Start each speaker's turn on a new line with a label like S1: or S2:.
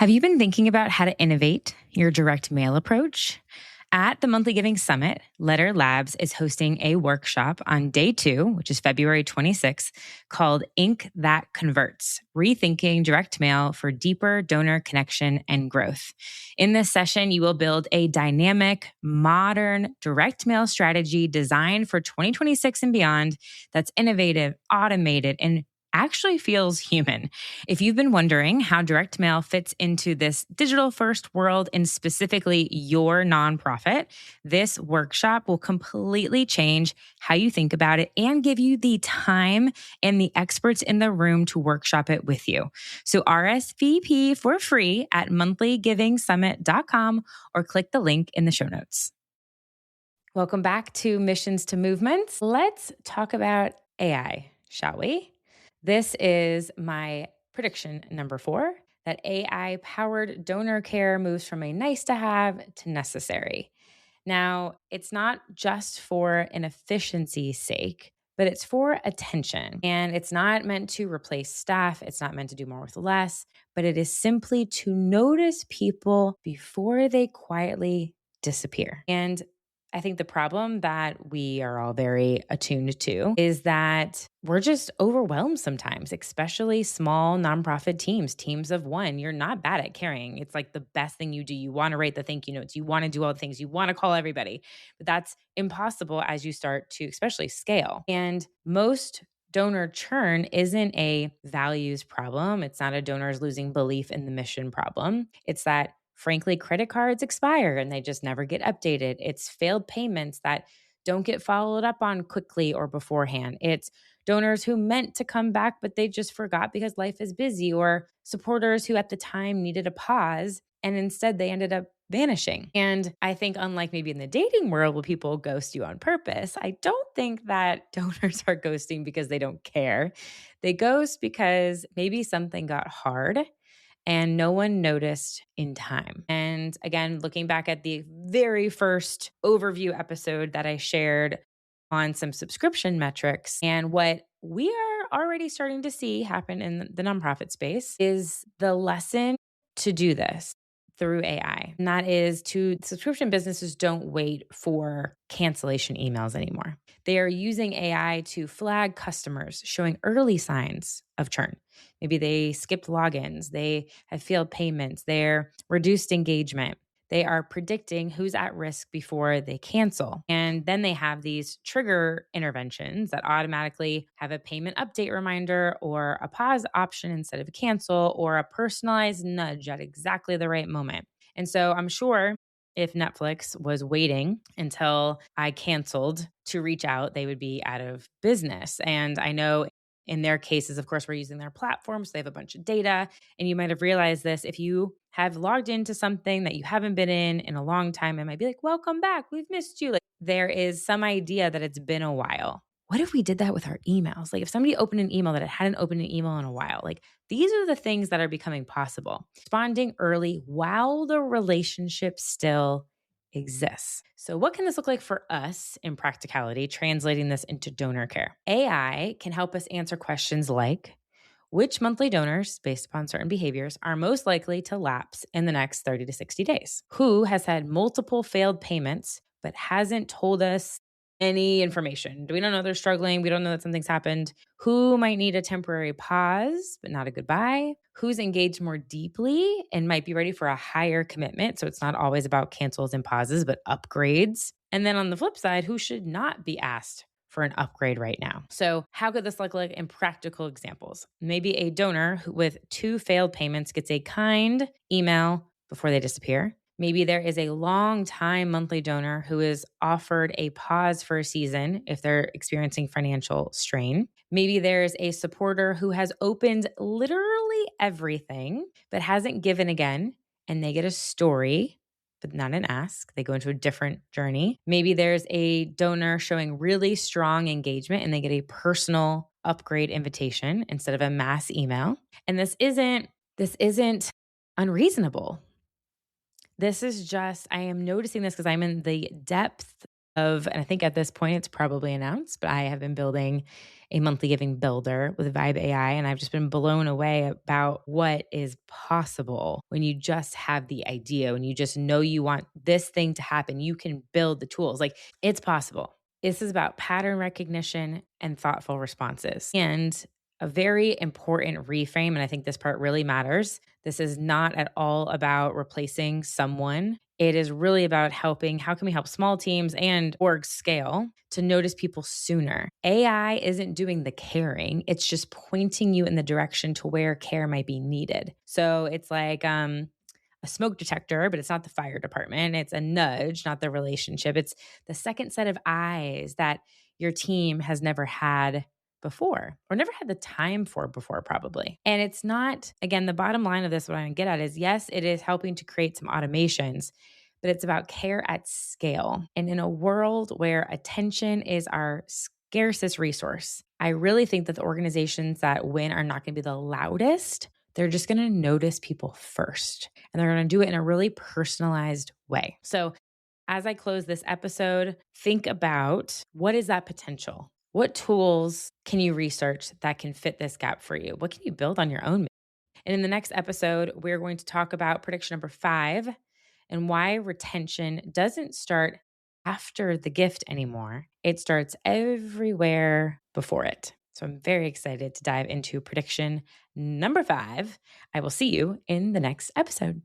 S1: Have you been thinking about how to innovate your direct mail approach? At the Monthly Giving Summit, Letter Labs is hosting a workshop on day 2, which is February 26th, called Ink That Converts, Rethinking Direct Mail for Deeper Donor Connection and Growth. In this session, you will build a dynamic, modern direct mail strategy designed for 2026 and beyond that's innovative, automated, and actually feels human. If you've been wondering how direct mail fits into this digital first world and specifically your nonprofit, this workshop will completely change how you think about it and give you the time and the experts in the room to workshop it with you. So RSVP for free at monthlyGivingSummit.com or click the link in the show notes. Welcome back to Missions to Movements. Let's talk about AI, shall we? This is my prediction number 4, that AI-powered donor care moves from a nice to have to necessary. Now, it's not just for an efficiency's sake, but it's for attention. And it's not meant to replace staff. It's not meant to do more with less, but it is simply to notice people before they quietly disappear. And I think the problem that we are all very attuned to is that we're just overwhelmed sometimes, especially small nonprofit teams of one. You're not bad at carrying. It's like the best thing you do. You want to write the thank you notes. You want to do all the things. You want to call everybody. But that's impossible as you start to especially scale. And most donor churn isn't a values problem. It's not a donor's losing belief in the mission problem. It's that frankly, credit cards expire and they just never get updated. It's failed payments that don't get followed up on quickly or beforehand. It's donors who meant to come back, but they just forgot because life is busy, or supporters who at the time needed a pause and instead they ended up vanishing. And I think unlike maybe in the dating world where people ghost you on purpose, I don't think that donors are ghosting because they don't care. They ghost because maybe something got hard and no one noticed in time. And again, looking back at the very first overview episode that I shared on some subscription metrics, and what we are already starting to see happen in the nonprofit space is the lesson to do this through AI. And that is, subscription businesses don't wait for cancellation emails anymore. They are using AI to flag customers showing early signs of churn. Maybe they skipped logins, they have failed payments, they're reduced engagement. They are predicting who's at risk before they cancel. And then they have these trigger interventions that automatically have a payment update reminder or a pause option instead of a cancel, or a personalized nudge at exactly the right moment. And so I'm sure if Netflix was waiting until I canceled to reach out, they would be out of business. And I know in their cases, of course, we're using their platform, so they have a bunch of data. And you might have realized this if you have logged into something that you haven't been in a long time, it might be like, welcome back, we've missed you. Like, there is some idea that it's been a while. What if we did that with our emails? Like if somebody opened an email that it hadn't opened an email in a while, like these are the things that are becoming possible. Responding early while the relationship still exists. So what can this look like for us in practicality, translating this into donor care? AI can help us answer questions like, which monthly donors, based upon certain behaviors, are most likely to lapse in the next 30 to 60 days? Who has had multiple failed payments but hasn't told us any information? We don't know they're struggling. We don't know that something's happened. Who might need a temporary pause, but not a goodbye? Who's engaged more deeply and might be ready for a higher commitment? So it's not always about cancels and pauses, but upgrades. And then on the flip side, who should not be asked for an upgrade right now? So how could this look like in practical examples? Maybe a donor with 2 failed payments gets a kind email before they disappear. Maybe there is a long-time monthly donor who is offered a pause for a season if they're experiencing financial strain. Maybe there's a supporter who has opened literally everything but hasn't given again, and they get a story but not an ask. They go into a different journey. Maybe there's a donor showing really strong engagement and they get a personal upgrade invitation instead of a mass email. And this isn't unreasonable. This is just, I am noticing this because I'm in the depth and I think at this point it's probably announced, but I have been building a monthly giving builder with Vibe AI, and I've just been blown away about what is possible when you just have the idea, when you just know you want this thing to happen. You can build the tools. Like, it's possible. This is about pattern recognition and thoughtful responses. And a very important reframe, and I think this part really matters. This is not at all about replacing someone. It is really about helping. How can we help small teams and orgs scale to notice people sooner? AI isn't doing the caring, it's just pointing you in the direction to where care might be needed. So it's like a smoke detector, but it's not the fire department. It's a nudge, not the relationship. It's the second set of eyes that your team has never had before or never had the time for before, probably. And it's not, again, the bottom line of this, what I want to get at is yes, it is helping to create some automations, but it's about care at scale. And in a world where attention is our scarcest resource, I really think that the organizations that win are not going to be the loudest. They're just going to notice people first, and they're going to do it in a really personalized way. So as I close this episode, think about, what is that potential? What tools can you research that can fit this gap for you? What can you build on your own? And in the next episode, we're going to talk about prediction number 5 and why retention doesn't start after the gift anymore. It starts everywhere before it. So I'm very excited to dive into prediction number 5. I will see you in the next episode.